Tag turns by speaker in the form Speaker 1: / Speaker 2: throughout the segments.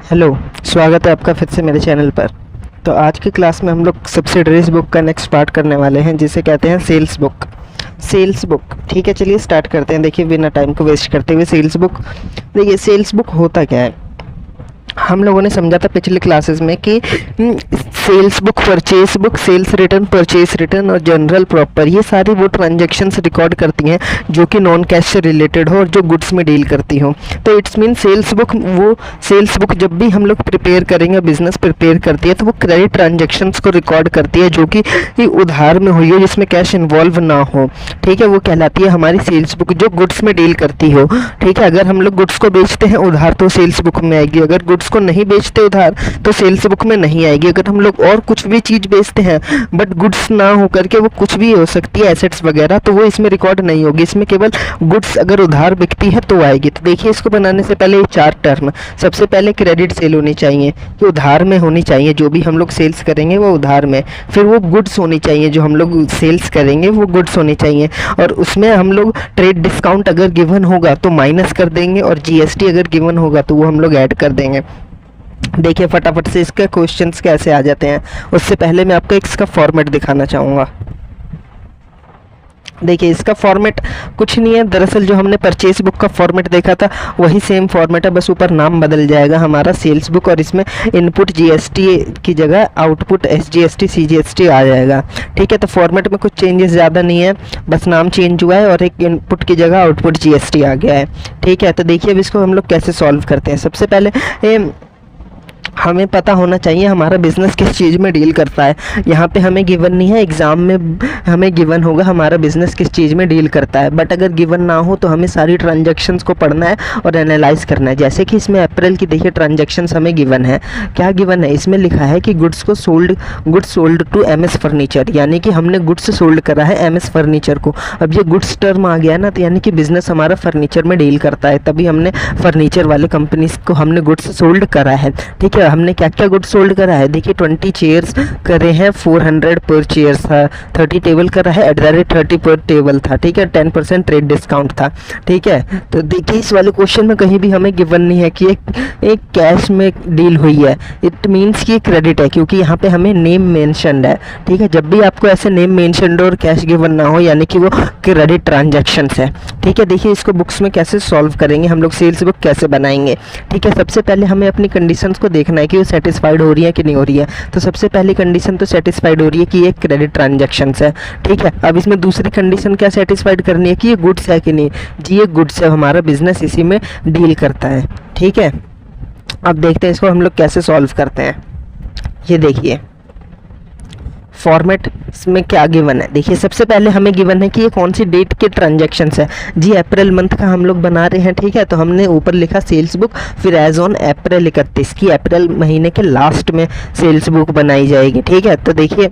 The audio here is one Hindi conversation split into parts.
Speaker 1: हेलो। स्वागत है आपका फिर से मेरे चैनल पर। तो आज की क्लास में हम लोग सब्सिडरीज बुक का नेक्स्ट पार्ट करने वाले हैं, जिसे कहते हैं सेल्स बुक। सेल्स बुक, ठीक है, चलिए स्टार्ट करते हैं। देखिए बिना टाइम को वेस्ट करते हुए सेल्स बुक, देखिए सेल्स बुक होता क्या है। हम लोगों ने समझा था पिछले क्लासेस में कि sales book, purchase book, sales return, purchase return और जनरल प्रॉपर, ये सारी वो ट्रांजैक्शंस रिकॉर्ड करती हैं जो कि नॉन कैश से रिलेटेड हो और जो गुड्स में डील करती हो। तो इट्स मीन सेल्स बुक, वो सेल्स बुक जब भी हम लोग प्रिपेयर करेंगे, बिजनेस प्रिपेयर करती है, तो वो क्रेडिट ट्रांजेक्शन्स को रिकॉर्ड करती है जो कि उधार में हुई हो, जिसमें कैश इन्वॉल्व ना हो। ठीक है, वो कहलाती है हमारी सेल्स बुक, जो गुड्स में डील करती हो। ठीक है, अगर हम लोग गुड्स को बेचते हैं उधार तो सेल्स बुक में आएगी, अगर गुड्स को नहीं बेचते उधार तो सेल्स बुक में नहीं आएगी। अगर हम लोग और कुछ भी चीज बेचते हैं बट गुड्स ना हो करके वो कुछ भी हो सकती है, एसेट्स वगैरह, तो वो इसमें रिकॉर्ड नहीं होगी। इसमें केवल गुड्स अगर उधार बिकती है तो आएगी। तो देखिए इसको बनाने से पहले ये चार टर्म, सबसे पहले क्रेडिट सेल होनी चाहिए कि उधार में होनी चाहिए, जो भी हम लोग सेल्स करेंगे वो उधार में। फिर वो गुड्स होनी चाहिए, जो हम लोग सेल्स करेंगे वो गुड्स होनी चाहिए, और उसमें हम लोग ट्रेड डिस्काउंट अगर गिवन होगा तो माइनस कर देंगे, और जीएसटी अगर गिवन होगा तो वो हम लोग ऐड कर देंगे। देखिए फटाफट से इसके क्वेश्चंस कैसे आ जाते हैं। उससे पहले मैं आपको इसका फॉर्मेट दिखाना चाहूँगा। देखिए इसका फॉर्मेट कुछ नहीं है, दरअसल जो हमने परचेस बुक का फॉर्मेट देखा था वही सेम फॉर्मेट है, बस ऊपर नाम बदल जाएगा हमारा सेल्स बुक, और इसमें इनपुट जीएसटी की जगह आउटपुट एसजीएसटी सीजीएसटी आ जाएगा। ठीक है, तो फॉर्मेट में कुछ चेंजेस ज़्यादा नहीं है, बस नाम चेंज हुआ है और एक इनपुट की जगह आउटपुट जीएसटी आ गया है। ठीक है, तो देखिए अब इसको हम लोग कैसे सॉल्व करते हैं। सबसे पहले हमें पता होना चाहिए हमारा बिजनेस किस चीज़ में डील करता है। यहाँ पे हमें गिवन नहीं है, एग्ज़ाम में हमें गिवन होगा हमारा बिजनेस किस चीज़ में डील करता है, बट अगर गिवन ना हो तो हमें सारी ट्रांजैक्शंस को पढ़ना है और एनालाइज करना है। जैसे कि इसमें अप्रैल की देखिए ट्रांजैक्शंस हमें गिवन है। क्या गिवन है, इसमें लिखा है कि goods sold to MS furniture, यानी कि हमने गुड्स सोल्ड करा है एमएस फर्नीचर को। अब ये गुड्स टर्म आ गया ना, तो यानी कि बिजनेस हमारा फर्नीचर में डील करता है, तभी हमने फर्नीचर वाले कंपनीज को हमने गुड्स सोल्ड करा है। ठीक है, हमने क्या क्या गुड्स सोल्ड करा है, देखिए 20 चेयर्स करे हैं, 400 पर चेयर्स था, 30 टेबल करा है, @ 30 पर टेबल था। ठीक है, 10% ट्रेड डिस्काउंट था। ठीक है, तो देखिए इस वाले क्वेश्चन में कहीं भी हमें गिवन नहीं है कि एक कैश में डील हुई है, इट मीन्स कि क्रेडिट है, क्योंकि यहाँ पे हमें नेम मेंशन्ड है। ठीक है, जब भी आपको ऐसे नेम मेंशन्ड और कैश गिवन ना हो यानी कि वो क्रेडिट ट्रांजैक्शंस है। ठीक है, देखिए इसको बुक्स में कैसे सॉल्व करेंगे हम लोग, सेल्स बुक कैसे बनाएंगे। ठीक है, सबसे पहले हमें अपनी कंडीशंस को देखना है कि वो सेटिस्फाइड हो रही है कि नहीं हो रही है। तो सबसे पहली कंडीशन तो सेटिस्फाइड हो रही है कि ये क्रेडिट ट्रांजैक्शंस है। ठीक है, अब इसमें दूसरी कंडीशन क्या सेटिस्फाइड करनी है कि ये गुड्स है कि नहीं। जी ये गुड्स है, हमारा बिजनेस इसी में डील करता है। ठीक है, अब देखते हैं इसको हम लोग कैसे सॉल्व करते हैं। ये देखिए फॉर्मेट में क्या गिवन है, देखिए सबसे पहले हमें गिवन है कि ये कौन सी डेट के ट्रांजैक्शंस है। जी अप्रैल मंथ का हम लोग बना रहे हैं। ठीक है, तो हमने ऊपर लिखा सेल्स बुक, फिर एज ऑन अप्रैल 31 की अप्रैल महीने के लास्ट में सेल्स बुक बनाई जाएगी। ठीक है, तो देखिए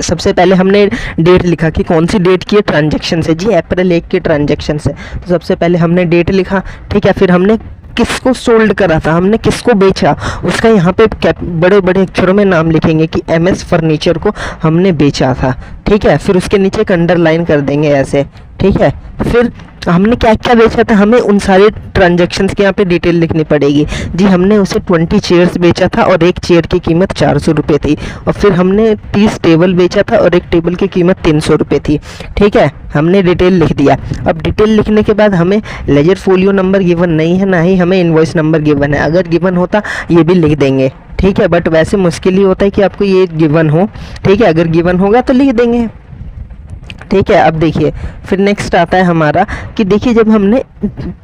Speaker 1: सबसे पहले हमने डेट लिखा कि कौन सी डेट की ट्रांजैक्शन है। जी अप्रैल 1 की ट्रांजैक्शन है, तो सबसे पहले हमने डेट लिखा। ठीक है, फिर हमने किसको सोल्ड करा था, हमने किसको बेचा, उसका यहाँ पे बड़े बड़े अक्षरों में नाम लिखेंगे कि एमएस फर्नीचर को हमने बेचा था। ठीक है, फिर उसके नीचे एक अंडरलाइन कर देंगे ऐसे। ठीक है, फिर हमने क्या क्या बेचा था, हमें उन सारे ट्रांजैक्शंस की यहाँ पे डिटेल लिखनी पड़ेगी। जी हमने उसे 20 चेयर्स बेचा था और एक चेयर की कीमत 400 रुपये थी, और फिर हमने 30 टेबल बेचा था और एक टेबल की कीमत 300 रुपये थी। ठीक है, हमने डिटेल लिख दिया। अब डिटेल लिखने के बाद हमें लेजर फोलियो नंबर गिवन नहीं है, ना ही हमें इनवॉइस नंबर गिवन है। अगर गिवन होता ये भी लिख देंगे। ठीक है, बट वैसे मुश्किल ही होता है कि आपको ये गिवन हो। ठीक है, अगर गिवन होगा तो लिख देंगे। ठीक है, अब देखिए फिर नेक्स्ट आता है हमारा कि देखिए जब हमने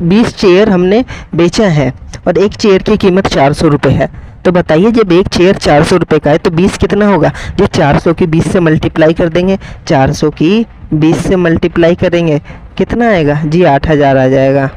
Speaker 1: 20 चेयर हमने बेचा है और एक चेयर की कीमत 400 रुपये है, तो बताइए जब एक चेयर 400 रुपये का है तो 20 कितना होगा। जो 400 की 20 से मल्टीप्लाई कर देंगे, 400 की 20 से मल्टीप्लाई करेंगे कितना आएगा जी 8000 आ जाएगा।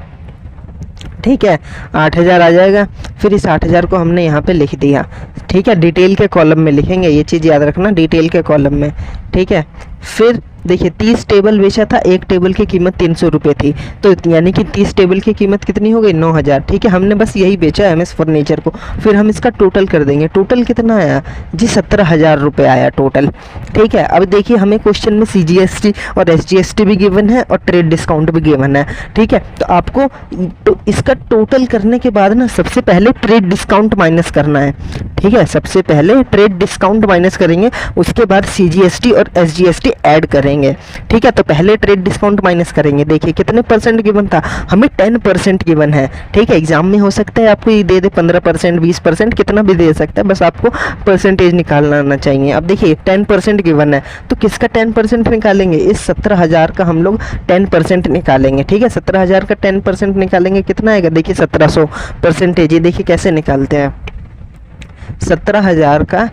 Speaker 1: ठीक है, 8000 आ जाएगा। फिर इस 8000 को हमने यहाँ पे लिख दिया। ठीक है, डिटेल के कॉलम में लिखेंगे, ये चीज़ याद रखना, डिटेल के कॉलम में। ठीक है, फिर देखिए 30 टेबल बेचा था, एक टेबल की कीमत 300 रुपये थी, तो यानी कि 30 टेबल की कीमत कितनी हो गई 9000। ठीक है, हमने बस यही बेचा एमएस फर्नीचर को। फिर हम इसका टोटल कर देंगे, टोटल कितना आया जी 17,000 रुपये आया टोटल। ठीक है, अब देखिए हमें क्वेश्चन में CGST और SGST भी गिवन है और ट्रेड डिस्काउंट भी गिवन है। ठीक है, तो आपको तो इसका टोटल करने के बाद ना सबसे पहले ट्रेड डिस्काउंट माइनस करना है। ठीक है, सबसे पहले ट्रेड डिस्काउंट माइनस करेंगे, उसके बाद CGST और SGST ऐड करेंगे। ठीक है, तो पहले ट्रेड डिस्काउंट माइनस करेंगे। देखिए कितने परसेंट गिवन था, हमें 10% गिवन है। ठीक है, एग्जाम में हो सकता है आपको ये दे दे 15%, 20%, कितना भी दे सकता है, बस आपको परसेंटेज निकालना आना चाहिए। अब देखिए 10% गिवन है, तो किसका 10% निकालेंगे, इस 17,000 का हम लोग 10% निकालेंगे। ठीक है, 17,000 का 10% निकालेंगे, कितना आएगा, देखिए 1700 परसेंटेज। ये देखिए कैसे निकालते हैं, 17,000 का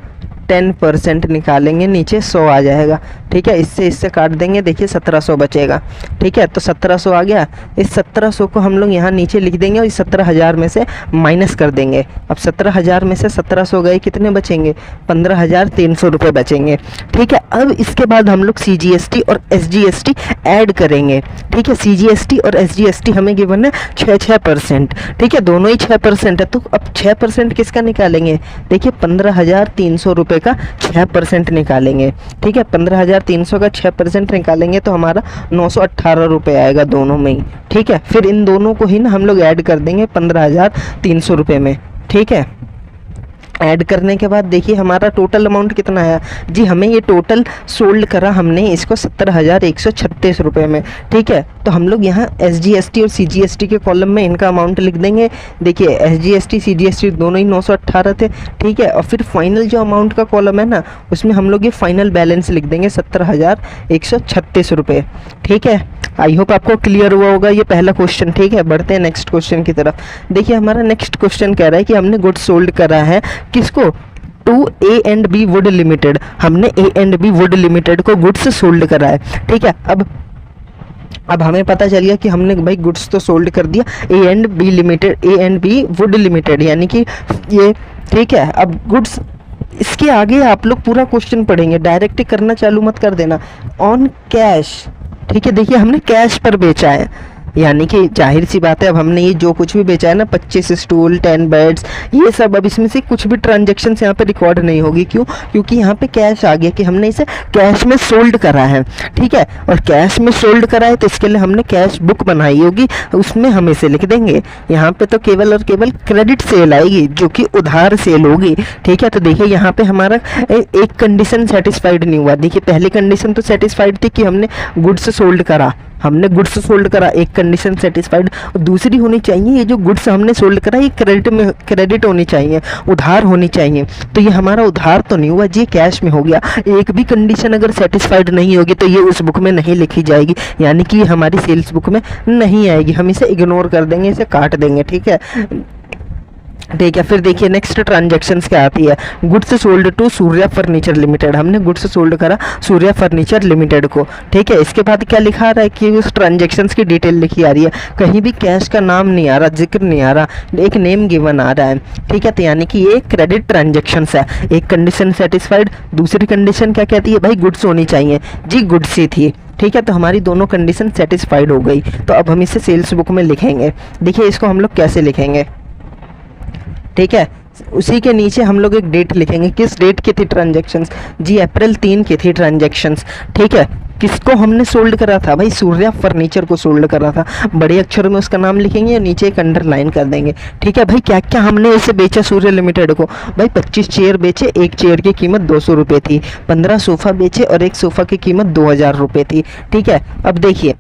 Speaker 1: 10% निकालेंगे, नीचे 100 आ जाएगा। ठीक है, इससे काट देंगे, देखिए 1700 बचेगा। ठीक है, तो 1700 आ गया, इस 1700 को हम लोग यहाँ नीचे लिख देंगे और इस 17,000 में से माइनस कर देंगे। अब 17,000 में से 1700 गए, कितने बचेंगे, 15,300 रुपये बचेंगे। ठीक है, अब इसके बाद हम लोग CGST और SGST ऐड करेंगे। ठीक है, CGST और SGST हमें गिवन है 6%। ठीक है, दोनों ही 6% है, तो अब 6% किसका निकालेंगे, देखिए 15,300 रुपये का 6% निकालेंगे। ठीक है, 15,300 का 6% निकालेंगे तो हमारा 918 रुपये आएगा दोनों में ही। ठीक है, फिर इन दोनों को ही ना हम लोग ऐड कर देंगे 15,300 रुपये में। ठीक है, ऐड करने के बाद देखिए हमारा टोटल अमाउंट कितना आया जी, हमें ये टोटल सोल्ड करा हमने इसको 17,136 रुपये में। ठीक है, तो हम लोग यहाँ SGST और CGST के कॉलम में इनका अमाउंट लिख देंगे। देखिए SGST CGST दोनों ही 918 थे। ठीक है, और फिर फाइनल जो अमाउंट का कॉलम है ना, उसमें हम लोग ये फाइनल बैलेंस लिख देंगे 17,136 रुपये। ठीक है, आई होप आपको क्लियर हुआ होगा ये पहला क्वेश्चन। ठीक है, बढ़ते हैं नेक्स्ट क्वेश्चन की तरफ। देखिए हमारा नेक्स्ट क्वेश्चन कह रहा है कि हमने गुड्स सोल्ड करा है किसको, टू A&B वुड लिमिटेड। हमने A&B वुड लिमिटेड को गुड्स सोल्ड करा है। ठीक है, अब हमें पता चल गया कि हमने भाई गुड्स तो सोल्ड कर दिया A&B वुड लिमिटेड, यानी कि ये। ठीक है, अब गुड्स, इसके आगे आप लोग पूरा क्वेश्चन पढ़ेंगे, डायरेक्ट करना चालू मत कर देना। ऑन कैश, ठीक है, देखिए हमने कैश पर बेचा है, यानी कि जाहिर सी बात है अब हमने ये जो कुछ भी बेचा है ना, 25 स्टूल 10 बेड्स, ये सब अब इसमें से कुछ भी ट्रांजेक्शन यहाँ पे रिकॉर्ड नहीं होगी। क्यों, क्योंकि यहाँ पे कैश आ गया कि हमने इसे कैश में सोल्ड करा है। ठीक है, और कैश में सोल्ड करा है तो इसके लिए हमने कैश बुक बनाई होगी, उसमें हम इसे लिख देंगे। यहाँ पे तो केवल और केवल क्रेडिट सेल आएगी जो कि उधार सेल होगी। ठीक है, तो देखिए यहाँ पे हमारा एक कंडीशन सेटिस्फाइड नहीं हुआ। देखिए पहली कंडीशन तो सेटिस्फाइड थी कि हमने गुड्स सोल्ड करा, हमने गुड्स सोल्ड करा, एक कंडीशन सेटिस्फाइड। दूसरी होनी चाहिए ये जो गुड्स हमने सोल्ड करा ये क्रेडिट होनी चाहिए, उधार होनी चाहिए। तो ये हमारा उधार तो नहीं हुआ जी, कैश में हो गया। एक भी कंडीशन अगर सेटिस्फाइड नहीं होगी तो ये उस बुक में नहीं लिखी जाएगी, यानी कि हमारी सेल्स बुक में नहीं आएगी, हम इसे इग्नोर कर देंगे, इसे काट देंगे। ठीक है, ठीक है, फिर देखिए नेक्स्ट ट्रांजैक्शंस क्या आती है, goods sold to Surya furniture limited. हमने गुड्स सोल्ड करा सूर्या फर्नीचर लिमिटेड को। ठीक है, इसके बाद क्या लिखा आ रहा है कि उस ट्रांजैक्शंस की डिटेल लिखी आ रही है, कहीं भी कैश का नाम नहीं आ रहा, जिक्र नहीं आ रहा, एक नेम गिवन आ रहा है। ठीक है, तो यानी कि ये क्रेडिट ट्रांजैक्शंस है। एक कंडीशन सेटिस्फाइड, दूसरी कंडीशन क्या कहती है, भाई गुड्स होनी चाहिए जी, गुड्स ही थी। ठीक है, तो हमारी दोनों कंडीशन सेटिस्फाइड हो गई, तो अब हम इसे सेल्स बुक में लिखेंगे। देखिए इसको हम लोग कैसे लिखेंगे, ठीक है, उसी के नीचे हम लोग एक डेट लिखेंगे, किस डेट की थी ट्रांजैक्शंस जी, अप्रैल 3 की थी ट्रांजैक्शंस। ठीक है, किसको हमने सोल्ड करा था, भाई सूर्या फर्नीचर को सोल्ड करा था। बड़े अक्षरों में उसका नाम लिखेंगे और नीचे एक अंडरलाइन कर देंगे। ठीक है, भाई क्या क्या हमने इसे बेचा सूर्या लिमिटेड को, भाई 25 चेयर बेचे, एक चेयर की कीमत 200 रुपये थी, 15 सोफ़ा बेचे और एक सोफ़ा की कीमत 2000 रुपये थी। ठीक है, अब देखिए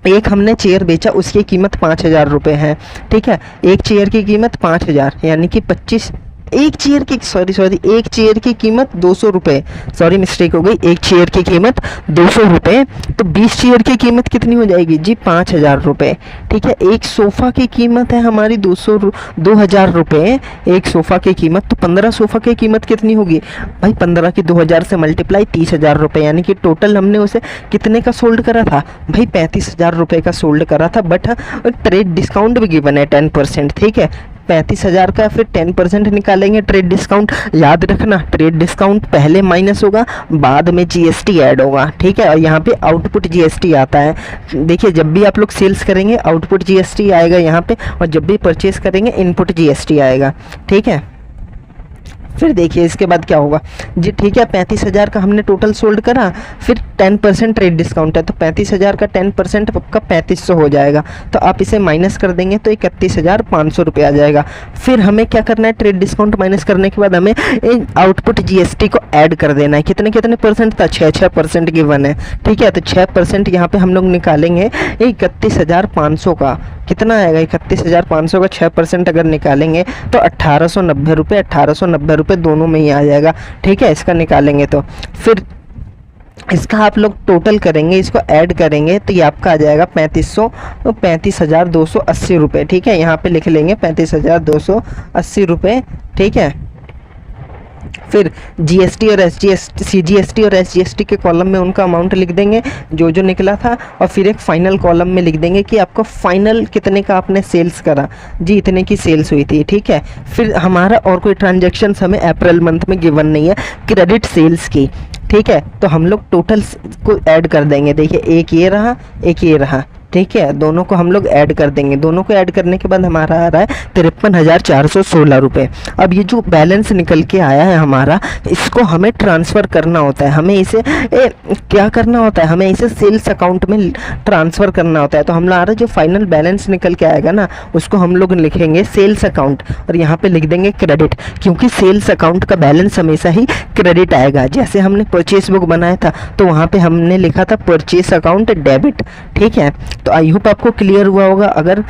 Speaker 1: एक हमने चेयर बेचा, उसकी कीमत 5000 रुपये है। ठीक है, एक चेयर की कीमत 5000, यानी कि 25, एक चेयर की एक चेयर की कीमत 200 रुपये, सॉरी मिस्टेक हो गई, एक चेयर की कीमत 200 रुपये, तो 20 चेयर की कीमत कितनी हो जाएगी जी, 5000 रुपये। ठीक है, एक सोफ़ा की कीमत है हमारी 2000 रुपये, एक सोफ़ा की कीमत, तो 15 सोफ़ा की कीमत कितनी होगी भाई, 15 की 2000 से मल्टीप्लाई 30,000 रुपये, यानी कि टोटल हमने उसे कितने का सोल्ड करा था भाई, 35,000 रुपये का सोल्ड करा था। बट ट्रेड डिस्काउंट भी गिवन है 10%। ठीक है, 35,000 का, फिर 10% निकालेंगे ट्रेड डिस्काउंट। याद रखना ट्रेड डिस्काउंट पहले माइनस होगा, बाद में जीएसटी ऐड होगा, ठीक है। और यहाँ पे आउटपुट जीएसटी आता है। देखिए जब भी आप लोग सेल्स करेंगे आउटपुट जीएसटी आएगा यहाँ पे, और जब भी परचेस करेंगे इनपुट जीएसटी आएगा, ठीक है। फिर देखिए इसके बाद क्या होगा जी, ठीक है। 35,000 का हमने टोटल सोल्ड करा, फिर 10% ट्रेड डिस्काउंट है, तो 35,000 का 10% आपका 3500 हो जाएगा। तो आप इसे माइनस कर देंगे तो 31,500 रुपये आ जाएगा। फिर हमें क्या करना है, ट्रेड डिस्काउंट माइनस करने के बाद हमें आउटपुट जीएसटी को ऐड कर देना है। कितने कितने परसेंट था, 6% गिवन है, ठीक है। तो 6% यहाँ पे हम लोग निकालेंगे 31,500 का। कितना आएगा 31,500 का 6% अगर निकालेंगे तो 1890 रुपये, 1890 रुपये दोनों में ही आ जाएगा, ठीक है। इसका निकालेंगे तो फिर इसका आप लोग टोटल करेंगे, इसको ऐड करेंगे तो ये आपका आ जाएगा 35,280 रुपये, ठीक है। यहाँ पे लिख लेंगे 35,280 रुपये, ठीक है। फिर जीएसटी और सीजीएसटी और एसजीएसटी के कॉलम में उनका अमाउंट लिख देंगे जो जो निकला था, और फिर एक फाइनल कॉलम में लिख देंगे कि आपको फाइनल कितने का आपने सेल्स करा जी, इतने की सेल्स हुई थी, ठीक है। फिर हमारा और कोई ट्रांजैक्शंस हमें अप्रैल मंथ में गिवन नहीं है, क्रेडिट सेल्स की, ठीक है। तो हम लोग टोटल को ऐड कर देंगे। देखिए एक ये रहा, एक ये रहा, ठीक है। दोनों को हम लोग ऐड कर देंगे। दोनों को ऐड करने के बाद हमारा आ रहा है 53,416 रुपये। अब ये जो बैलेंस निकल के आया है हमारा, इसको हमें ट्रांसफ़र करना होता है। हमें इसे क्या करना होता है, हमें इसे सेल्स अकाउंट में ट्रांसफ़र करना होता है। तो हमारा जो फाइनल बैलेंस निकल के आएगा ना, उसको हम लोग लिखेंगे सेल्स अकाउंट, और यहाँ पे लिख देंगे क्रेडिट, क्योंकि सेल्स अकाउंट का बैलेंस हमेशा ही क्रेडिट आएगा। जैसे हमने परचेस बुक बनाया था तो वहाँ पे हमने लिखा था परचेस अकाउंट डेबिट, ठीक है। तो आई होप आपको क्लियर हुआ होगा। अगर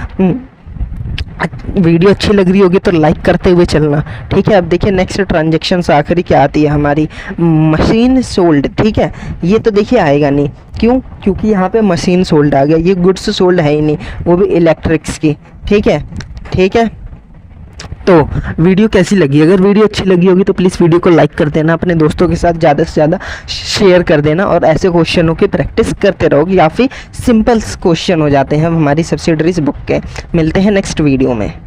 Speaker 1: वीडियो अच्छी लग रही होगी तो लाइक करते हुए चलना, ठीक है। अब देखिए नेक्स्ट ट्रांजैक्शन आखिरी क्या आती है हमारी, मशीन सोल्ड, ठीक है। ये तो देखिए आएगा नहीं, क्यों, क्योंकि यहाँ पे मशीन सोल्ड आ गया, ये गुड्स सोल्ड है ही नहीं, वो भी इलेक्ट्रिक्स की, ठीक है, ठीक है। तो वीडियो कैसी लगी, अगर वीडियो अच्छी लगी होगी तो प्लीज़ वीडियो को लाइक कर देना, अपने दोस्तों के साथ ज़्यादा से ज़्यादा शेयर कर देना, और ऐसे क्वेश्चनों की प्रैक्टिस करते रहोगे। काफ़ी सिंपल क्वेश्चन हो जाते हैं हमारी सब्सिडरीज बुक के। मिलते हैं नेक्स्ट वीडियो में।